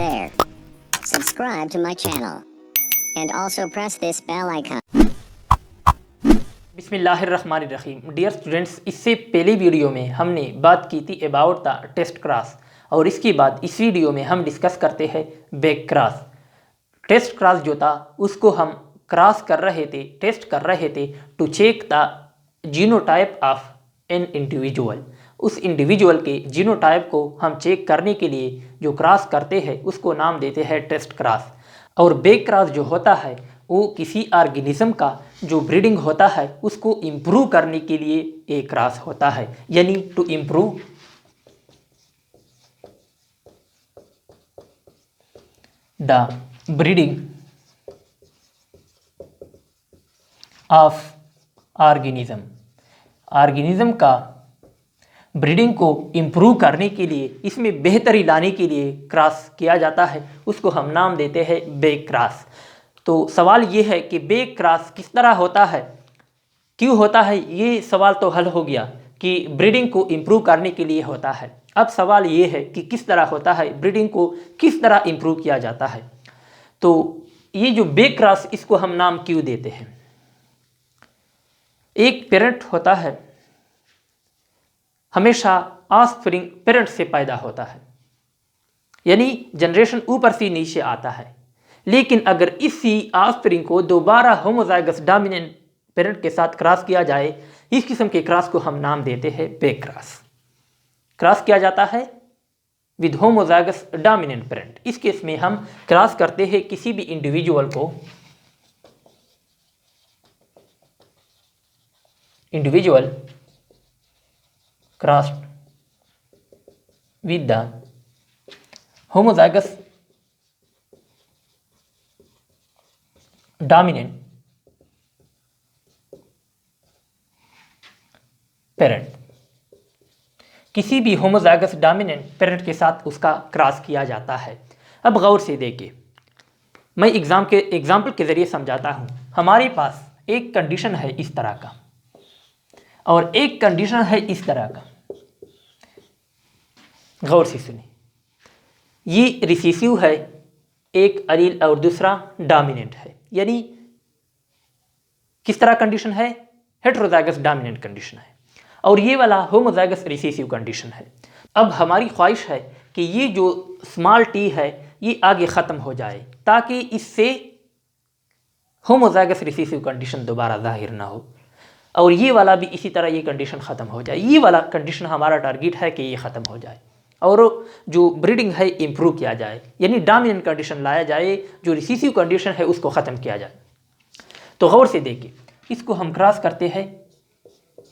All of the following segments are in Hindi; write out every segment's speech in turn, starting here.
there. Subscribe to my channel. And also press this bell icon. बिस्मिल्लाहिर्रहमानिर्रहीम। डियर स्टूडेंट्स, इससे पहले वीडियो में हमने बात की थी अबाउट द टेस्ट क्रास, और इसके बाद इस वीडियो में हम डिस्कस करते हैं बैक क्रास। टेस्ट क्रास जो था उसको हम क्रॉस कर रहे थे, टेस्ट कर रहे थे to check the genotype of an individual. उस इंडिविजुअल के जीनोटाइप को हम चेक करने के लिए जो क्रॉस करते हैं उसको नाम देते हैं टेस्ट क्रॉस। और बैक क्रॉस जो होता है वो किसी ऑर्गेनिज्म का जो ब्रीडिंग होता है उसको इम्प्रूव करने के लिए एक क्रॉस होता है, यानी to improve the breeding of organism का ब्रीडिंग को इम्प्रूव करने के लिए, इसमें बेहतरी लाने के लिए क्रॉस किया जाता है, उसको हम नाम देते हैं बैक क्रॉस। तो सवाल ये है कि बैक क्रॉस किस तरह होता है, क्यों होता है, ये सवाल तो हल हो गया कि ब्रीडिंग को इम्प्रूव करने के लिए होता है। अब सवाल ये है कि किस तरह होता है, ब्रीडिंग को किस तरह इम्प्रूव किया जाता है। तो ये जो बैक क्रॉस, इसको हम नाम क्यों देते हैं। एक पेरेंट होता है, हमेशा ऑफस्प्रिंग पेरेंट से पैदा होता है, यानी जनरेशन ऊपर से नीचे आता है। लेकिन अगर इसी ऑफस्प्रिंग को दोबारा होमोजाइगस डोमिनेंट पेरेंट के साथ क्रॉस किया जाए, इस किस्म के क्रॉस को हम नाम देते हैं बैक क्रॉस। क्रॉस किया जाता है विद होमोजाइगस डोमिनेंट पेरेंट। इस केस में हम क्रॉस करते हैं किसी भी इंडिविजुअल को, individual crossed with the homozygous dominant parent. किसी भी होमोजाइगस डोमिनेंट पेरेंट के साथ उसका क्रॉस किया जाता है। अब गौर से देखिए, मैं एग्जाम्पल के जरिए समझाता हूँ। हमारे पास एक कंडीशन है इस तरह का और एक कंडीशन है इस तरह का। गौर से सुनिए, ये रिसेसिव है एक अलील और दूसरा डोमिनेंट है, यानी किस तरह कंडीशन है, हेटेरोजाइगस डोमिनेंट कंडीशन है, और ये वाला होमोजाइगस रिसेसिव कंडीशन है। अब हमारी ख्वाहिश है कि ये जो स्मॉल टी है ये आगे ख़त्म हो जाए ताकि इससे होमोजाइगस रिसेसिव कंडीशन दोबारा जाहिर ना हो, और ये वाला भी इसी तरह ये कंडीशन ख़त्म हो जाए। ये वाला कंडीशन हमारा टारगेट है कि ये ख़त्म हो जाए और जो ब्रीडिंग है इम्प्रूव किया जाए, यानी डोमिनेंट कंडीशन लाया जाए, जो रिसेसिव कंडीशन है उसको ख़त्म किया जाए। तो गौर से देखिए, इसको हम क्रॉस करते हैं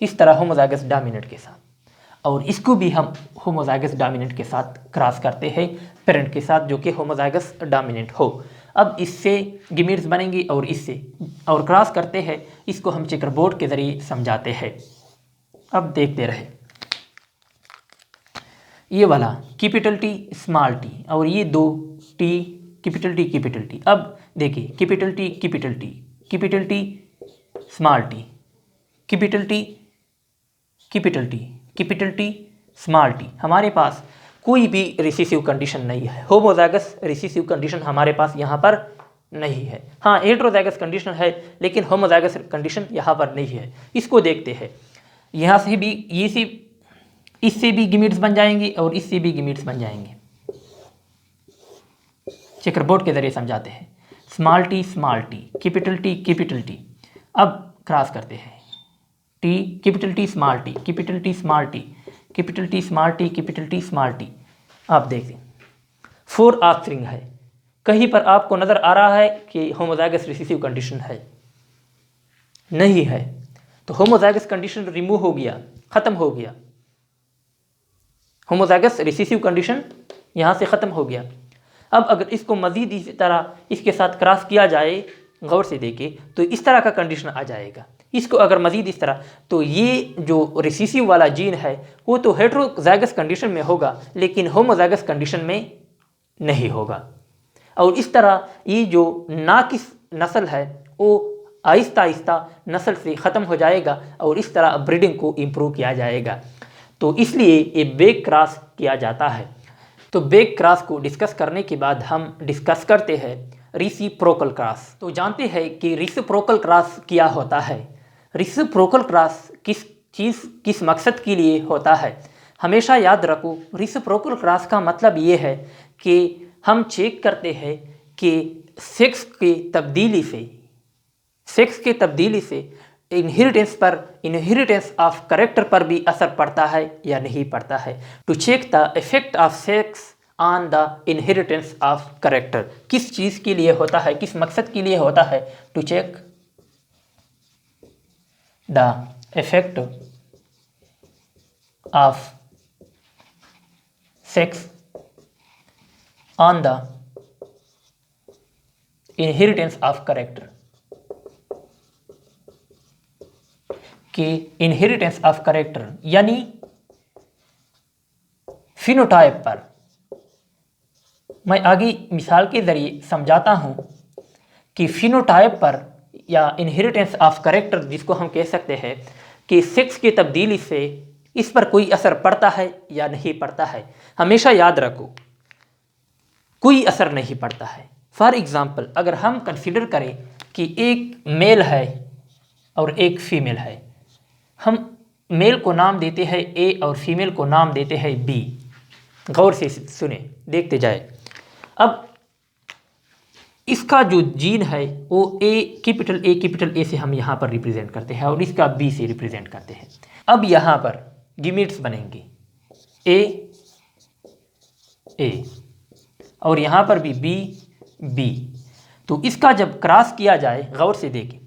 इस तरह होमोजाइगस डोमिनेंट के साथ, और इसको भी हम होमोजाइगस डोमिनेंट के साथ क्रॉस करते हैं पेरेंट के साथ जो कि होमोजाइगस डोमिनेंट हो। अब इससे गिमिट्स बनेंगी और इससे, और क्रॉस करते हैं, इसको हम चेकर बोर्ड के ज़रिए समझाते हैं। अब देखते रहे, ये वाला कैपिटल टी स्मॉल टी और ये दो T capital T capital T. अब देखिए, capital T capital T capital T small T capital T capital T capital T small T. हमारे पास कोई भी रिसेसिव कंडीशन नहीं है, होमोजाइगस रिसेसिव कंडीशन हमारे पास यहाँ पर नहीं है। हाँ, हेटेरोजाइगस कंडीशन है लेकिन होमोजाइगस कंडीशन यहाँ पर नहीं है। इसको देखते हैं, यहाँ से भी ये सी, इससे भी गिमिट्स बन जाएंगे और इससे भी गिमिट्स बन जाएंगे। चेकर बोर्ड के जरिए समझाते हैं। Small T capital T capital T. अब क्रॉस करते हैं, T capital T small T capital T small T capital T small T capital T small T. आप देखें 4 ऑफस्प्रिंग है। कहीं पर आपको नज़र आ रहा है कि होमोजाइगस रिसेसिव कंडीशन है? नहीं है। तो होमोजाइगस कंडीशन रिमूव हो गया, ख़त्म हो गया। होमोजाइगस रिसेसिव कंडीशन यहाँ से ख़त्म हो गया। अब अगर इसको मज़ीद इसी तरह इसके साथ क्रॉस किया जाए, गौर से देखिए, तो इस तरह का कंडीशन आ जाएगा। इसको अगर मज़ीद इस तरह, तो ये जो रिसेसिव वाला जीन है वो तो हेटेरोजाइगस कंडीशन में होगा लेकिन होमोजाइगस कंडीशन में नहीं होगा। और इस तरह ये जो नाकिस नस्ल है वो आहिस्ता आहिस्ता नस्ल से ख़त्म हो जाएगा और इस तरह ब्रीडिंग को इम्प्रूव किया जाएगा। तो इसलिए ये बैक क्रॉस किया जाता है। तो बैक क्रॉस को डिस्कस करने के बाद हम डिस्कस करते हैं रिसिप्रोकल क्रॉस। तो जानते हैं कि रिसिप्रोकल क्रॉस क्या होता है। रिसिप्रोकल क्रॉस किस मकसद के लिए होता है। हमेशा याद रखो, रिसिप्रोकल क्रॉस का मतलब ये है कि हम चेक करते हैं कि सेक्स के तब्दीली से इनहेरिटेंस ऑफ कैरेक्टर पर भी असर पड़ता है या नहीं पड़ता है। To check the effect of sex on the inheritance of character, किस चीज़ के लिए होता है, किस मकसद के लिए होता है। To check the effect of sex on the inheritance of character, कि इनहेरिटेंस ऑफ कैरेक्टर यानी फिनोटाइप पर। मैं आगे मिसाल के ज़रिए समझाता हूँ कि फिनोटाइप पर या इनहेरिटेंस ऑफ कैरेक्टर, जिसको हम कह सकते हैं कि सेक्स की तब्दीली से इस पर कोई असर पड़ता है या नहीं पड़ता है। हमेशा याद रखो, कोई असर नहीं पड़ता है। फॉर एग्ज़ाम्पल, अगर हम कंसीडर करें कि एक मेल है और एक फीमेल है, हम मेल को नाम देते हैं ए और फीमेल को नाम देते हैं बी। गौर से सुने, देखते जाए। अब इसका जो जीन है वो कैपिटल ए से हम यहाँ पर रिप्रेजेंट करते हैं और इसका बी से रिप्रेजेंट करते हैं। अब यहाँ पर गिमिट्स बनेंगे ए और यहाँ पर भी बी। तो इसका जब क्रॉस किया जाए, गौर से देखें,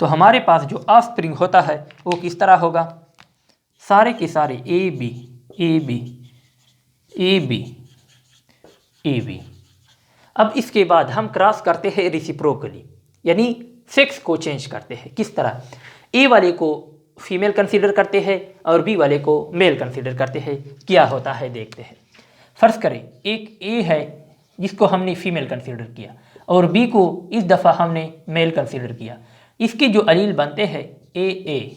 तो हमारे पास जो ऑफस्प्रिंग होता है वो किस तरह होगा। सारे के सारे ए बी। अब इसके बाद हम क्रॉस करते हैं रेसिप्रोकली, यानी सेक्स को चेंज करते हैं। किस तरह, ए वाले को फीमेल कंसीडर करते हैं और बी वाले को मेल कंसीडर करते हैं। क्या होता है देखते हैं। फर्ज करें एक ए है जिसको हमने फीमेल कंसीडर किया और बी को इस दफ़ा हमने मेल कंसीडर किया। इसके जो अलील बनते हैं ए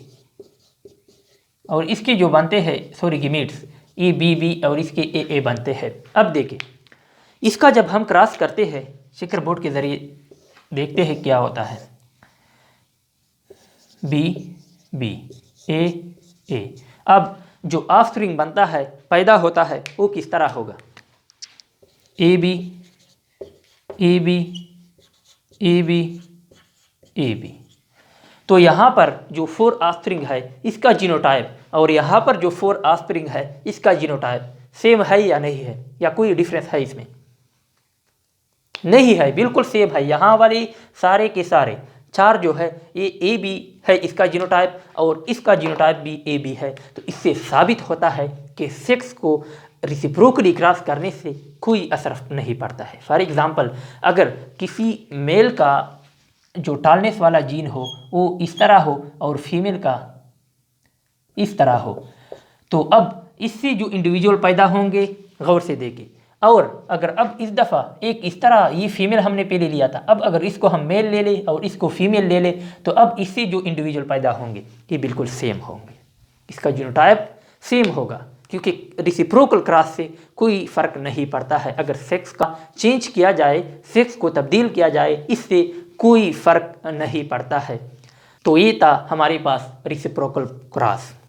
और इसके जो बनते हैं गिमिट्स ई बी और इसके ए बनते हैं। अब देखें, इसका जब हम क्रॉस करते हैं चेकर बोर्ड के ज़रिए, देखते हैं क्या होता है। बी ए। अब जो ऑफस्प्रिंग बनता है, पैदा होता है, वो किस तरह होगा। A B. तो यहाँ पर जो 4 ऑफस्प्रिंग है इसका जीनोटाइप और यहाँ पर जो 4 ऑफस्प्रिंग है इसका जीनोटाइप सेम है या नहीं है, या कोई डिफरेंस है इसमें। नहीं है, बिल्कुल सेम है। यहाँ वाले सारे के सारे 4 जो है ये ए बी है इसका जीनोटाइप और इसका जीनोटाइप भी ए बी है। तो इससे साबित होता है कि सेक्स को रेसिप्रोकली क्रॉस करने से कोई असर नहीं पड़ता है। फॉर एग्जांपल, अगर किसी मेल का जो टॉलनेस वाला जीन हो वो इस तरह हो और फीमेल का इस तरह हो, तो अब इससे जो इंडिविजुअल पैदा होंगे, गौर से देखें। और अगर अब इस दफ़ा एक इस तरह, ये फीमेल हमने पहले लिया था, अब अगर इसको हम मेल ले लें और इसको फीमेल ले लें, तो अब इससे जो इंडिविजुअल पैदा होंगे ये बिल्कुल सेम होंगे। इसका जीनोटाइप सेम होगा क्योंकि रेसिप्रोकल क्रॉस से कोई फ़र्क नहीं पड़ता है। अगर सेक्स का चेंज किया जाए, सेक्स को तब्दील किया जाए, इससे कोई फ़र्क नहीं पड़ता है। तो ये था हमारे पास रेसिप्रोकल क्रॉस।